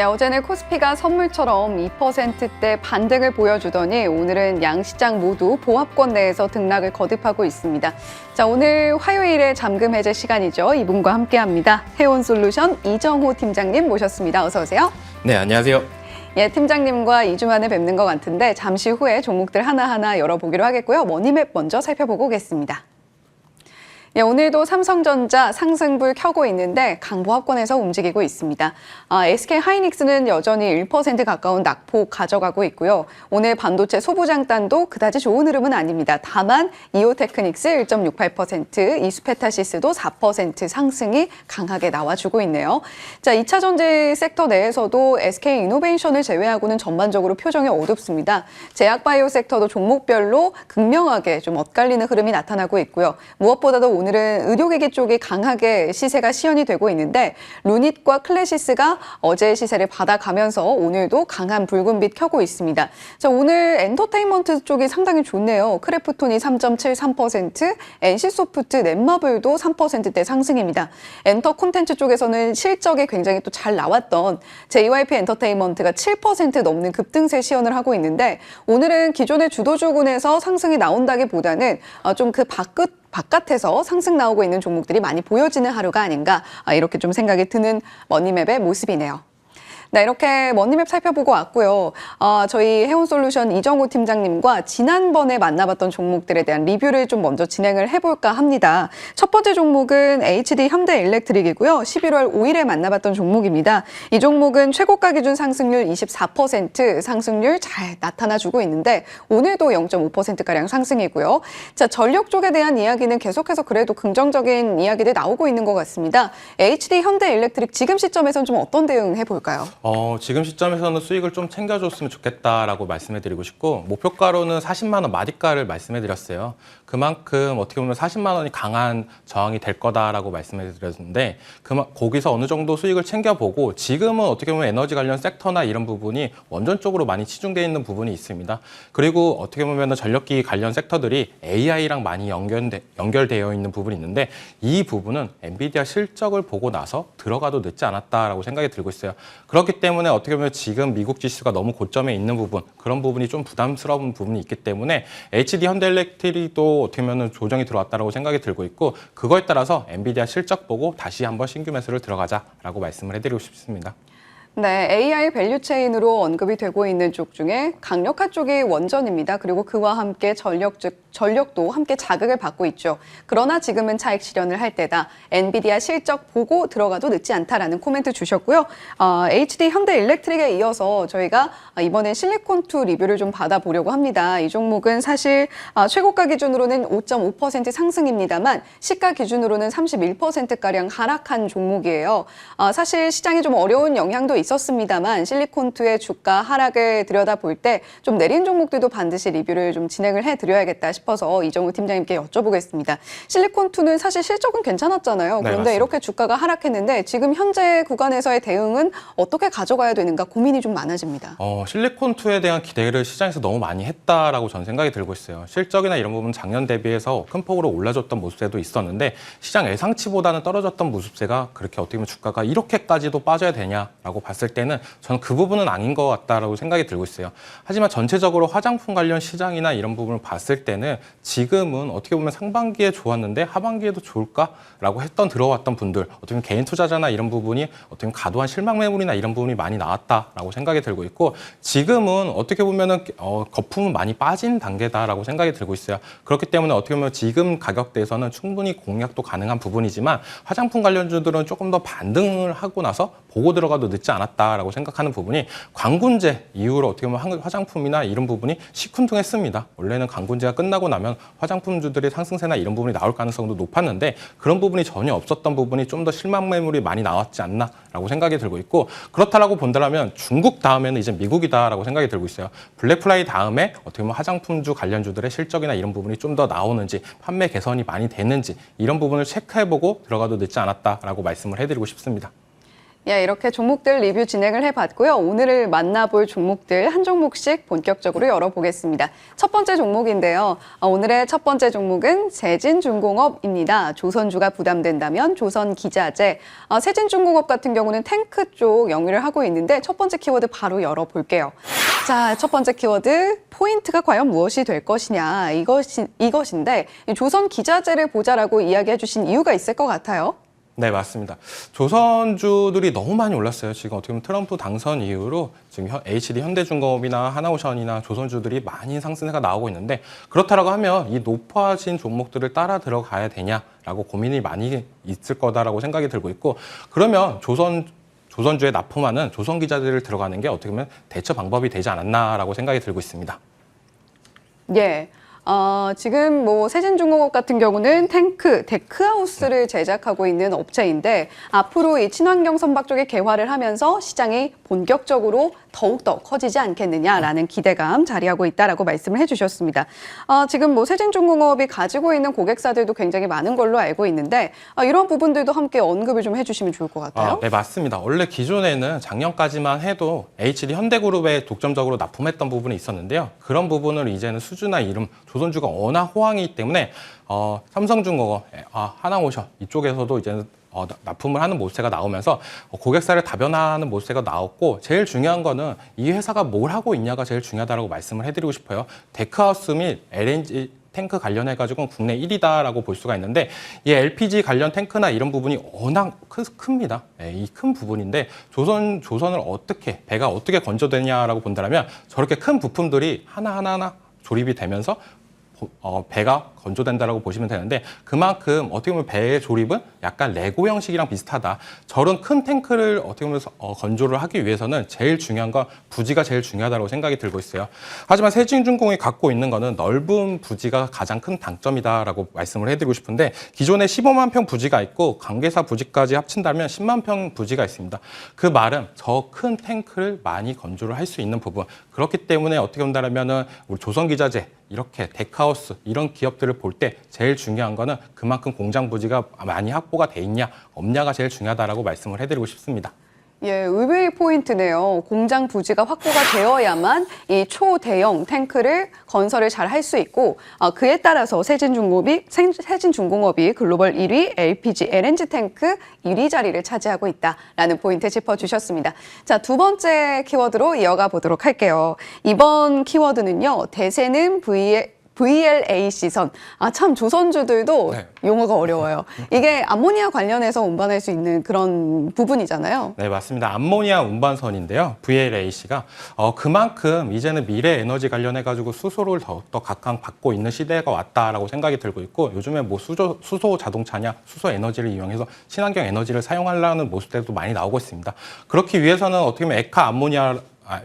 어제는 코스피가 선물처럼 2%대 반등을 보여주더니 오늘은 양시장 모두 보합권 내에서 등락을 거듭하고 있습니다. 자, 오늘 화요일에 잠금 해제 시간이죠. 이분과 함께합니다. 해온솔루션 이정호 팀장님 모셨습니다. 어서 오세요. 네, 안녕하세요. 팀장님과 2주 만에 뵙는 것 같은데 잠시 후에 종목들 하나하나 열어보기로 하겠고요. 머니맵 먼저 살펴보고 오겠습니다. 오늘도 삼성전자 상승불 켜고 있는데 강보합권에서 움직이고 있습니다. SK하이닉스는 여전히 1% 가까운 낙폭 가져가고 있고요. 오늘 반도체 소부장단도 그다지 좋은 흐름은 아닙니다. 다만 이오테크닉스 1.68%, 이수페타시스도 4% 상승이 강하게 나와주고 있네요. 자, 2차 전지 섹터 내에서도 SK이노베이션을 제외하고는 전반적으로 표정이 어둡습니다. 제약바이오 섹터도 종목별로 극명하게 좀 엇갈리는 흐름이 나타나고 있고요. 무엇보다도 오늘은 의료기기 쪽이 강하게 시세가 시연이 되고 있는데 루닛과 클래시스가 어제의 시세를 받아가면서 오늘도 강한 붉은빛 켜고 있습니다. 자, 오늘 엔터테인먼트 쪽이 상당히 좋네요. 크래프톤이 3.73%, NC소프트, 넷마블도 3%대 상승입니다. 엔터 콘텐츠 쪽에서는 실적이 굉장히 또 잘 나왔던 JYP 엔터테인먼트가 7% 넘는 급등세 시연을 하고 있는데 오늘은 기존의 주도주군에서 상승이 나온다기보다는 좀 그 바깥에서 상승 나오고 있는 종목들이 많이 보여지는 하루가 아닌가 이렇게 좀 생각이 드는 머니맵의 모습이네요. 네, 이렇게 머니맵 살펴보고 왔고요. 저희 해온솔루션 이정호 팀장님과 지난번에 만나봤던 종목들에 대한 리뷰를 좀 먼저 진행을 해볼까 합니다. 첫 번째 종목은 HD 현대일렉트릭이고요. 11월 5일에 만나봤던 종목입니다. 이 종목은 최고가 기준 상승률 24% 상승률 잘 나타나주고 있는데 오늘도 0.5%가량 상승이고요. 자, 전력 쪽에 대한 이야기는 계속해서 그래도 긍정적인 이야기들 나오고 있는 것 같습니다. HD 현대일렉트릭 지금 시점에서는 좀 어떤 대응 해볼까요? 지금 시점에서는 수익을 좀 챙겨줬으면 좋겠다라고 말씀해드리고 싶고 목표가로는 40만 원 마디가를 말씀해드렸어요. 그만큼 어떻게 보면 40만 원이 강한 저항이 될 거다라고 말씀해드렸는데 거기서 어느 정도 수익을 챙겨보고 지금은 어떻게 보면 에너지 관련 섹터나 이런 부분이 원전 쪽으로 많이 치중되어 있는 부분이 있습니다. 그리고 어떻게 보면 전력기기 관련 섹터들이 AI랑 많이 연결되어 있는 부분이 있는데 이 부분은 엔비디아 실적을 보고 나서 들어가도 늦지 않았다라고 생각이 들고 있어요. 그렇기 때문에 어떻게 보면 지금 미국 지수가 너무 고점에 있는 부분, 그런 부분이 좀 부담스러운 부분이 있기 때문에 HD 현대일렉트릭도 어떻게 보면 조정이 들어왔다고 생각이 들고 있고 그거에 따라서 엔비디아 실적 보고 다시 한번 신규 매수를 들어가자라고 말씀을 해드리고 싶습니다. 네, AI 밸류체인으로 언급이 되고 있는 쪽 중에 강력한 쪽이 원전입니다. 그리고 그와 함께 전력도 함께 자극을 받고 있죠. 그러나 지금은 차익 실현을 할 때다. 엔비디아 실적 보고 들어가도 늦지 않다라는 코멘트 주셨고요. HD 현대일렉트릭에 이어서 저희가 이번에 실리콘2 리뷰를 좀 받아보려고 합니다. 이 종목은 사실 최고가 기준으로는 5.5% 상승입니다만 시가 기준으로는 31%가량 하락한 종목이에요. 사실 시장이 좀 어려운 영향도 있었습니다만 실리콘2의 주가 하락을 들여다볼 때 좀 내린 종목들도 반드시 리뷰를 좀 진행을 해드려야겠다 싶어서 이정우 팀장님께 여쭤보겠습니다. 실리콘2는 사실 실적은 괜찮았잖아요. 그런데 네, 이렇게 주가가 하락했는데 지금 현재 구간에서의 대응은 어떻게 가져가야 되는가 고민이 좀 많아집니다. 실리콘2에 대한 기대를 시장에서 너무 많이 했다라고 저는 생각이 들고 있어요. 실적이나 이런 부분 작년 대비해서 큰 폭으로 올라줬던 모습세도 있었는데 시장 예상치보다는 떨어졌던 모습세가 그렇게 어떻게 보면 주가가 이렇게까지도 빠져야 되냐라고 봤을 때는 저는 그 부분은 아닌 것 같다라고 생각이 들고 있어요. 하지만 전체적으로 화장품 관련 시장이나 이런 부분을 봤을 때는 지금은 어떻게 보면 상반기에 좋았는데 하반기에도 좋을까라고 들어왔던 분들 어떻게 보면 개인 투자자나 이런 부분이 어떻게 보면 과도한 실망 매물이나 이런 부분이 많이 나왔다라고 생각이 들고 있고 지금은 어떻게 보면은 거품은 많이 빠진 단계다라고 생각이 들고 있어요. 그렇기 때문에 어떻게 보면 지금 가격대에서는 충분히 공략도 가능한 부분이지만 화장품 관련주들은 조금 더 반등을 하고 나서 보고 들어가도 늦지 않았다라고 생각하는 부분이 광군제 이후로 어떻게 보면 화장품이나 이런 부분이 시큰둥했습니다. 원래는 광군제가 끝나고 나면 화장품주들의 상승세나 이런 부분이 나올 가능성도 높았는데 그런 부분이 전혀 없었던 부분이 좀 더 실망 매물이 많이 나왔지 않나라고 생각이 들고 있고 그렇다라고 본다면 중국 다음에는 이제 미국이다라고 생각이 들고 있어요. 블랙프라이 다음에 어떻게 보면 화장품주 관련주들의 실적이나 이런 부분이 좀 더 나오는지 판매 개선이 많이 됐는지 이런 부분을 체크해보고 들어가도 늦지 않았다라고 말씀을 해드리고 싶습니다. 예, 이렇게 종목들 리뷰 진행을 해봤고요. 오늘 만나볼 종목들 한 종목씩 본격적으로 열어보겠습니다. 첫 번째 종목인데요. 오늘의 첫 번째 종목은 세진중공업입니다. 조선주가 부담된다면 조선기자재. 세진중공업 같은 경우는 탱크 쪽 영위를 하고 있는데 첫 번째 키워드 바로 열어볼게요. 자, 첫 번째 키워드 포인트가 과연 무엇이 될 것이냐 이것인데 조선기자재를 보자라고 이야기해 주신 이유가 있을 것 같아요. 네, 맞습니다. 조선주들이 너무 많이 올랐어요. 지금 어떻게 보면 트럼프 당선 이후로 지금 HD 현대중공업이나 하나오션이나 조선주들이 많이 상승세가 나오고 있는데 그렇다라고 하면 이 높아진 종목들을 따라 들어가야 되냐라고 고민이 많이 있을 거다라고 생각이 들고 있고 그러면 조선주에 납품하는 조선기자재를 들어가는 게 어떻게 보면 대처 방법이 되지 않았나라고 생각이 들고 있습니다. 예. 지금 세진중공업 같은 경우는 탱크, 데크하우스를 제작하고 있는 업체인데 앞으로 이 친환경 선박 쪽에 개화를 하면서 시장이 본격적으로 더욱더 커지지 않겠느냐라는 기대감 자리하고 있다라고 말씀을 해주셨습니다. 지금 세진중공업이 가지고 있는 고객사들도 굉장히 많은 걸로 알고 있는데 이런 부분들도 함께 언급을 좀 해주시면 좋을 것 같아요. 네, 맞습니다. 원래 기존에는 작년까지만 해도 HD 현대그룹에 독점적으로 납품했던 부분이 있었는데요. 그런 부분을 이제는 수주나 이름, 조선주가 워낙 호황이기 때문에 삼성중공업, 하나오션 이쪽에서도 이제는 납품을 하는 모습세가 나오면서 고객사를 다변화하는 모습세가 나왔고 제일 중요한 거는 이 회사가 뭘 하고 있냐가 제일 중요하다고 말씀을 해드리고 싶어요. 데크하우스 및 LNG 탱크 관련해가지고는 국내 1위다라고 볼 수가 있는데 이 LPG 관련 탱크나 이런 부분이 워낙 큽니다. 네, 이 큰 부분인데 조선을 배가 어떻게 건조되냐라고 본다면 저렇게 큰 부품들이 하나하나 조립이 되면서 배가 건조된다라고 보시면 되는데 그만큼 어떻게 보면 배의 조립은 약간 레고 형식이랑 비슷하다. 저런 큰 탱크를 어떻게 보면 건조를 하기 위해서는 제일 중요한 건 부지가 제일 중요하다고 생각이 들고 있어요. 하지만 세진중공이 갖고 있는 거는 넓은 부지가 가장 큰 장점이다라고 말씀을 해드리고 싶은데 기존에 15만 평 부지가 있고 관계사 부지까지 합친다면 10만 평 부지가 있습니다. 그 말은 저 큰 탱크를 많이 건조를 할 수 있는 부분. 그렇기 때문에 어떻게 본다면은 우리 조선기자재 이렇게 데크하우스 이런 기업들을 볼 때 제일 중요한 거는 그만큼 공장 부지가 많이 확보가 돼 있냐 없냐가 제일 중요하다라고 말씀을 해드리고 싶습니다. 예, 의외의 포인트네요. 공장 부지가 확보가 되어야만 이 초대형 탱크를 건설을 잘 할 수 있고 그에 따라서 세진중공업이 글로벌 1위 LPG, LNG 탱크 1위 자리를 차지하고 있다라는 포인트 짚어주셨습니다. 자, 두 번째 키워드로 이어가 보도록 할게요. 이번 키워드는요. 대세는 VLAC선. 참 조선주들도 네. 용어가 어려워요. 이게 암모니아 관련해서 운반할 수 있는 그런 부분이잖아요. 네, 맞습니다. 암모니아 운반선인데요. VLAC가 그만큼 이제는 미래 에너지 관련해가지고 수소를 더욱더 각광받고 있는 시대가 왔다라고 생각이 들고 있고 요즘에 수소 자동차냐 수소 에너지를 이용해서 친환경 에너지를 사용하려는 모습들도 많이 나오고 있습니다. 그렇기 위해서는 어떻게 보면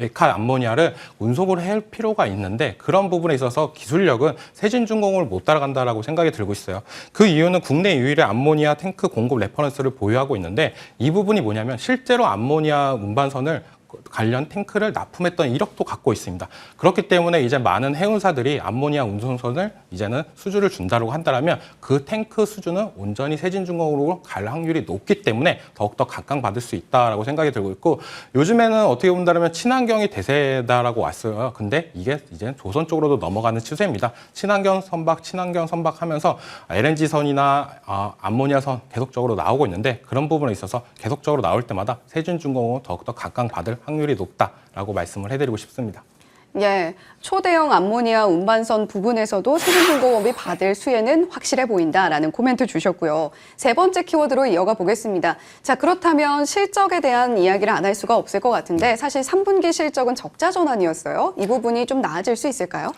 에카 암모니아를 운송을 할 필요가 있는데 그런 부분에 있어서 기술력은 세진중공업을 못 따라간다라고 생각이 들고 있어요. 그 이유는 국내 유일의 암모니아 탱크 공급 레퍼런스를 보유하고 있는데 이 부분이 뭐냐면 실제로 암모니아 운반선을 관련 탱크를 납품했던 이력도 갖고 있습니다. 그렇기 때문에 이제 많은 해운사들이 암모니아 운송선을 이제는 수주를 준다고 한다면 그 탱크 수주는 온전히 세진중공업으로 갈 확률이 높기 때문에 더욱더 각광받을 수 있다라고 생각이 들고 있고 요즘에는 어떻게 본다면 친환경이 대세다라고 왔어요. 근데 이게 이제 조선 쪽으로도 넘어가는 추세입니다. 친환경 선박 하면서 LNG선이나 암모니아선 계속적으로 나오고 있는데 그런 부분에 있어서 계속적으로 나올 때마다 세진중공업은 더욱더 각광받을 확률이 높다라고 말씀을 해드리고 싶습니다. 예, 초대형 암모니아 운반선 부분에서도 세진중공업이 받을 수혜는 확실해 보인다라는 코멘트 주셨고요. 세 번째 키워드로 이어가 보겠습니다. 자, 그렇다면 실적에 대한 이야기를 안 할 수가 없을 것 같은데 사실 3분기 실적은 적자 전환이었어요. 이 부분이 좀 나아질 수 있을까요?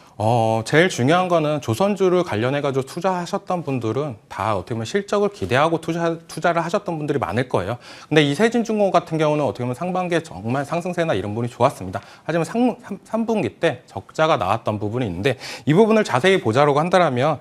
제일 중요한 거는 조선주를 관련해가지고 투자하셨던 분들은 다 어떻게 보면 실적을 기대하고 투자를 하셨던 분들이 많을 거예요. 근데 이 세진중공업 같은 경우는 어떻게 보면 상반기에 정말 상승세나 이런 부분이 좋았습니다. 하지만 3분기 때 적자가 나왔던 부분이 있는데 이 부분을 자세히 보자라고 한다면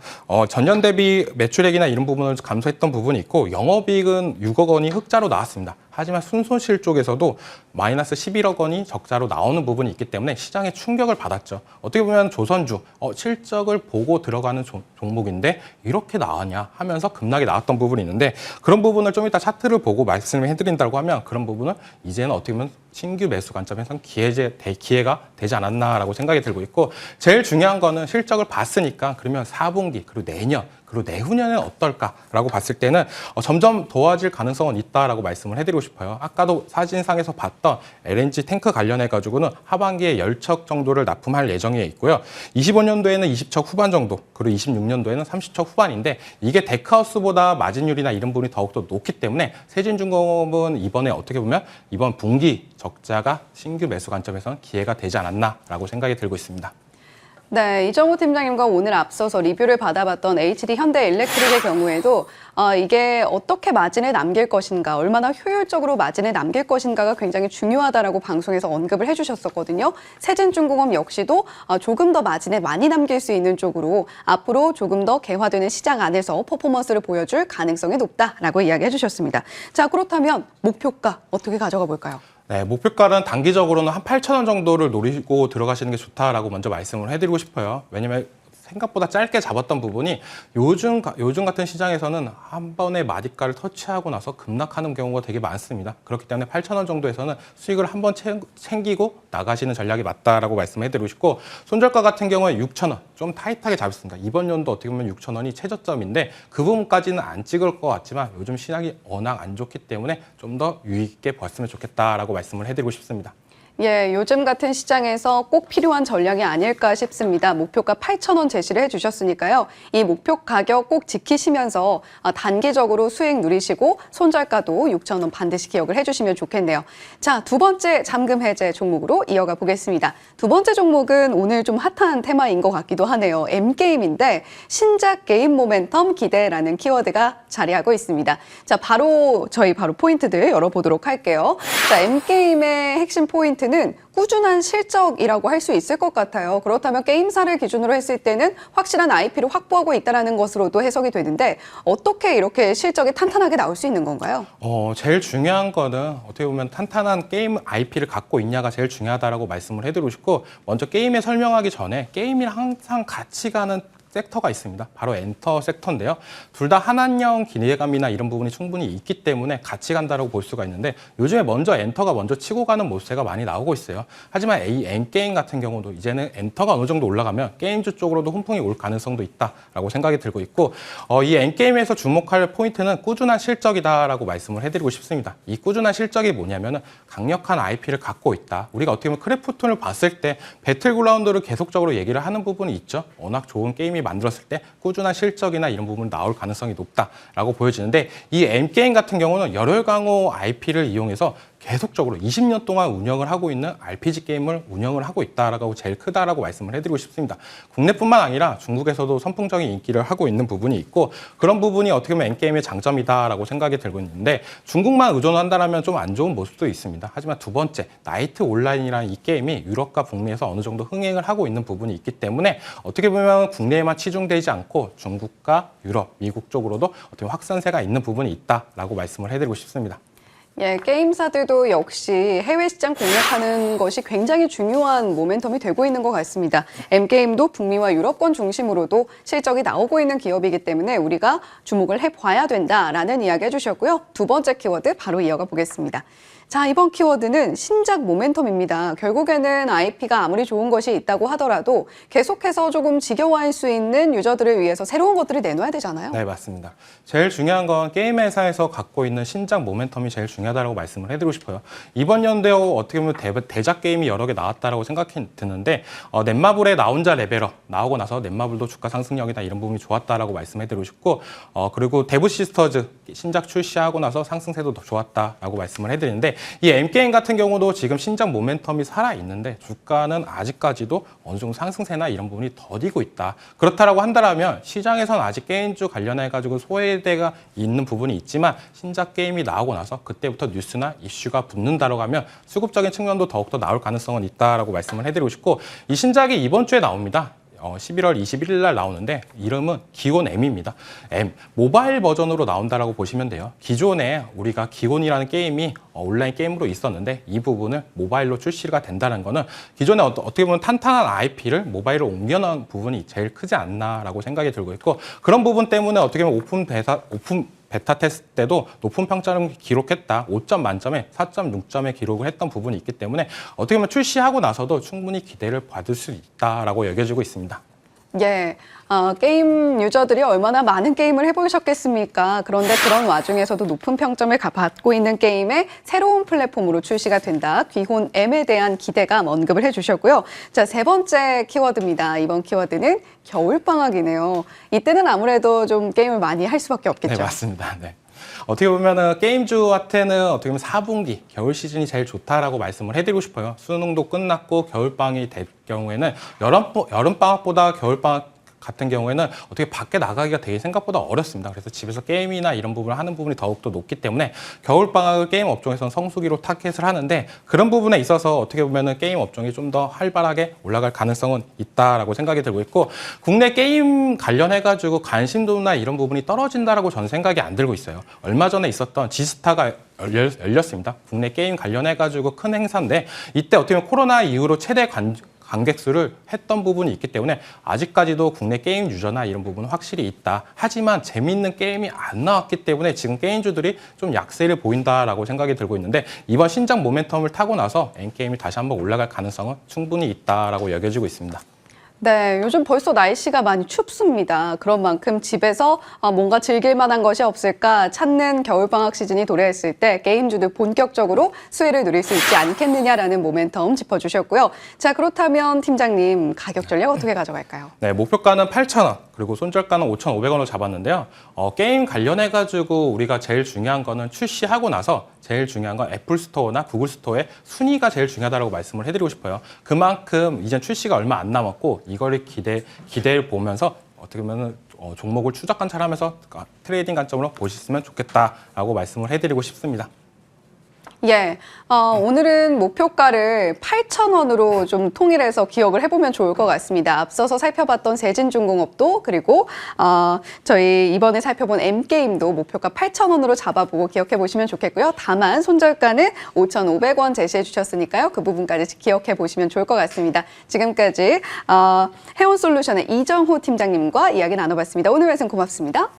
전년 대비 매출액이나 이런 부분을 감소했던 부분이 있고 영업이익은 6억 원이 흑자로 나왔습니다. 하지만 순손실 쪽에서도 마이너스 11억 원이 적자로 나오는 부분이 있기 때문에 시장에 충격을 받았죠. 어떻게 보면 조선주 실적을 보고 들어가는 종목인데 이렇게 나왔냐 하면서 급락이 나왔던 부분이 있는데 그런 부분을 좀 이따 차트를 보고 말씀을 해드린다고 하면 그런 부분은 이제는 어떻게 보면 신규 매수 관점에서는 기회가 되지 않았나라고 생각이 들고 있고 제일 중요한 거는 실적을 봤으니까 그러면 4분기 그리고 내년 그리고 내후년에는 어떨까라고 봤을 때는 점점 도와질 가능성은 있다라고 말씀을 해드리고 싶어요. 아까도 사진상에서 봤던 LNG 탱크 관련해가지고는 하반기에 10척 정도를 납품할 예정에 있고요. 25년도에는 20척 후반 정도, 그리고 26년도에는 30척 후반인데 이게 데크하우스보다 마진율이나 이런 부분이 더욱더 높기 때문에 세진중공업은 이번에 어떻게 보면 이번 분기 적자가 신규 매수 관점에서는 기회가 되지 않았나라고 생각이 들고 있습니다. 네, 이정우 팀장님과 오늘 앞서서 리뷰를 받아봤던 HD 현대일렉트릭의 경우에도 이게 어떻게 마진을 남길 것인가, 얼마나 효율적으로 마진을 남길 것인가가 굉장히 중요하다라고 방송에서 언급을 해주셨었거든요. 세진중공업 역시도 조금 더 마진을 많이 남길 수 있는 쪽으로 앞으로 조금 더 개화되는 시장 안에서 퍼포먼스를 보여줄 가능성이 높다라고 이야기해 주셨습니다. 자, 그렇다면 목표가 어떻게 가져가 볼까요? 네, 목표가는 단기적으로는 한 8,000원 정도를 노리고 들어가시는 게 좋다라고 먼저 말씀을 해드리고 싶어요. 왜냐면 생각보다 짧게 잡았던 부분이 요즘 같은 시장에서는 한 번에 마디가를 터치하고 나서 급락하는 경우가 되게 많습니다. 그렇기 때문에 8,000원 정도에서는 수익을 한 번 챙기고 나가시는 전략이 맞다라고 말씀해드리고 싶고 손절가 같은 경우에 6,000원 좀 타이트하게 잡았습니다. 이번 연도 어떻게 보면 6,000원이 최저점인데 그 부분까지는 안 찍을 것 같지만 요즘 시장이 워낙 안 좋기 때문에 좀 더 유익 있게 봤으면 좋겠다라고 말씀을 해드리고 싶습니다. 예, 요즘 같은 시장에서 꼭 필요한 전략이 아닐까 싶습니다. 목표가 8,000원 제시를 해주셨으니까요. 이 목표 가격 꼭 지키시면서 단기적으로 수익 누리시고 손절가도 6,000원 반드시 기억을 해주시면 좋겠네요. 자, 두 번째 잠금 해제 종목으로 이어가 보겠습니다. 두 번째 종목은 오늘 좀 핫한 테마인 것 같기도 하네요. M게임인데 신작 게임 모멘텀 기대라는 키워드가 자리하고 있습니다. 자, 바로 포인트들 열어보도록 할게요. 자, M게임의 핵심 포인트 는 꾸준한 실적이라고 할 수 있을 것 같아요. 그렇다면 게임사를 기준으로 했을 때는 확실한 IP를 확보하고 있다는 것으로도 해석이 되는데 어떻게 이렇게 실적이 탄탄하게 나올 수 있는 건가요? 제일 중요한 거는 어떻게 보면 탄탄한 게임 IP를 갖고 있냐가 제일 중요하다라고 말씀을 해드리고 싶고 먼저 게임에 설명하기 전에 게임이랑 항상 같이 가는 섹터가 있습니다. 바로 엔터 섹터인데요. 둘 다 한한령 기대감이나 이런 부분이 충분히 있기 때문에 같이 간다고 볼 수가 있는데 요즘에 먼저 엔터가 먼저 치고 가는 모습세가 많이 나오고 있어요. 하지만 N게임 같은 경우도 이제는 엔터가 어느 정도 올라가면 게임주 쪽으로도 훈풍이 올 가능성도 있다라고 생각이 들고 있고 이 N게임에서 주목할 포인트는 꾸준한 실적이다라고 말씀을 해드리고 싶습니다. 이 꾸준한 실적이 뭐냐면은 강력한 IP를 갖고 있다. 우리가 어떻게 보면 크래프톤을 봤을 때 배틀그라운드를 계속적으로 얘기를 하는 부분이 있죠. 워낙 좋은 게임이 만들었을 때 꾸준한 실적이나 이런 부분 나올 가능성이 높다라고 보여지는데 이 M게임 같은 경우는 열혈강호 IP를 이용해서 계속적으로 20년 동안 운영을 하고 있는 RPG 게임을 운영을 하고 있다라고 제일 크다라고 말씀을 해드리고 싶습니다. 국내뿐만 아니라 중국에서도 선풍적인 인기를 하고 있는 부분이 있고 그런 부분이 어떻게 보면 N게임의 장점이다라고 생각이 들고 있는데 중국만 의존한다면 좀 안 좋은 모습도 있습니다. 하지만 두 번째 나이트 온라인이라는 이 게임이 유럽과 북미에서 어느 정도 흥행을 하고 있는 부분이 있기 때문에 어떻게 보면 국내에만 치중되지 않고 중국과 유럽, 미국 쪽으로도 어떻게 보면 확산세가 있는 부분이 있다라고 말씀을 해드리고 싶습니다. 예, 게임사들도 역시 해외 시장 공략하는 것이 굉장히 중요한 모멘텀이 되고 있는 것 같습니다. M게임도 북미와 유럽권 중심으로도 실적이 나오고 있는 기업이기 때문에 우리가 주목을 해봐야 된다라는 이야기 해주셨고요. 두 번째 키워드 바로 이어가 보겠습니다. 자, 이번 키워드는 신작 모멘텀입니다. 결국에는 IP가 아무리 좋은 것이 있다고 하더라도 계속해서 조금 지겨워할 수 있는 유저들을 위해서 새로운 것들을 내놔야 되잖아요. 네, 맞습니다. 제일 중요한 건 게임 회사에서 갖고 있는 신작 모멘텀이 제일 중요하다고 말씀을 해드리고 싶어요. 이번 연도에 어떻게 보면 대작 게임이 여러 개 나왔다라고 생각이 드는데 넷마블의 나 혼자 레벨업 나오고 나서 넷마블도 주가 상승력이나 이런 부분이 좋았다라고 말씀해드리고 싶고 그리고 데브 시스터즈 신작 출시하고 나서 상승세도 더 좋았다라고 말씀을 해드리는데 이 M게임 같은 경우도 지금 신작 모멘텀이 살아있는데 주가는 아직까지도 어느 정도 상승세나 이런 부분이 더디고 있다. 그렇다라고 한다면 시장에서는 아직 게임주 관련해가지고 소외대가 있는 부분이 있지만 신작 게임이 나오고 나서 그때부터 뉴스나 이슈가 붙는다라고 하면 수급적인 측면도 더욱더 나올 가능성은 있다라고 말씀을 해드리고 싶고 이 신작이 이번 주에 나옵니다. 11월 21일 날 나오는데 이름은 기온 M입니다. M, 모바일 버전으로 나온다라고 보시면 돼요. 기존에 우리가 기온이라는 게임이 온라인 게임으로 있었는데 이 부분을 모바일로 출시가 된다는 거는 기존에 어떻게 보면 탄탄한 IP를 모바일로 옮겨놓은 부분이 제일 크지 않나라고 생각이 들고 있고 그런 부분 때문에 어떻게 보면 오픈 베타 테스트 때도 높은 평점을 기록했다. 5점 만점에 4.6점의 기록을 했던 부분이 있기 때문에 어떻게 보면 출시하고 나서도 충분히 기대를 받을 수 있다라고 여겨지고 있습니다. 예, 게임 유저들이 얼마나 많은 게임을 해보셨겠습니까? 그런데 그런 와중에서도 높은 평점을 받고 있는 게임의 새로운 플랫폼으로 출시가 된다. 귀혼 M에 대한 기대감 언급을 해주셨고요. 자, 세 번째 키워드입니다. 이번 키워드는 겨울방학이네요. 이때는 아무래도 좀 게임을 많이 할 수밖에 없겠죠. 네, 맞습니다. 네. 어떻게 보면은 게임주한테는 어떻게 보면 4분기 겨울 시즌이 제일 좋다라고 말씀을 해드리고 싶어요. 수능도 끝났고 겨울방학이 될 경우에는 여름방학보다 겨울방학 같은 경우에는 어떻게 밖에 나가기가 되게 생각보다 어렵습니다. 그래서 집에서 게임이나 이런 부분을 하는 부분이 더욱더 높기 때문에 겨울방학을 게임 업종에서는 성수기로 타겟을 하는데 그런 부분에 있어서 어떻게 보면은 게임 업종이 좀 더 활발하게 올라갈 가능성은 있다라고 생각이 들고 있고 국내 게임 관련해가지고 관심도나 이런 부분이 떨어진다라고 저는 생각이 안 들고 있어요. 얼마 전에 있었던 지스타가 열렸습니다. 국내 게임 관련해가지고 큰 행사인데 이때 어떻게 보면 코로나 이후로 최대 관객 수를 했던 부분이 있기 때문에 아직까지도 국내 게임 유저나 이런 부분은 확실히 있다. 하지만 재밌는 게임이 안 나왔기 때문에 지금 게임주들이 좀 약세를 보인다라고 생각이 들고 있는데 이번 신작 모멘텀을 타고 나서 N게임이 다시 한번 올라갈 가능성은 충분히 있다라고 여겨지고 있습니다. 네, 요즘 벌써 날씨가 많이 춥습니다. 그런 만큼 집에서 뭔가 즐길 만한 것이 없을까 찾는 겨울방학 시즌이 도래했을 때 게임주들 본격적으로 수혜를 누릴 수 있지 않겠느냐라는 모멘텀 짚어주셨고요. 자, 그렇다면 팀장님 가격 전략 어떻게 가져갈까요? 네, 목표가는 8,000원, 그리고 손절가는 5,500원으로 잡았는데요. 게임 관련해가지고 우리가 제일 중요한 거는 출시하고 나서 제일 중요한 건 애플 스토어나 구글 스토어의 순위가 제일 중요하다고 말씀을 해드리고 싶어요. 그만큼 이제 출시가 얼마 안 남았고 이거를 기대를 보면서 어떻게 보면 종목을 추적 관찰하면서 트레이딩 관점으로 보셨으면 좋겠다라고 말씀을 해드리고 싶습니다. 예, 오늘은 목표가를 8,000원으로 좀 통일해서 기억을 해보면 좋을 것 같습니다. 앞서서 살펴봤던 세진중공업도 그리고 저희 이번에 살펴본 M게임도 목표가 8,000원으로 잡아보고 기억해 보시면 좋겠고요. 다만 손절가는 5,500원 제시해 주셨으니까요. 그 부분까지 기억해 보시면 좋을 것 같습니다. 지금까지 해온솔루션의 이정호 팀장님과 이야기 나눠봤습니다. 오늘 말씀 고맙습니다.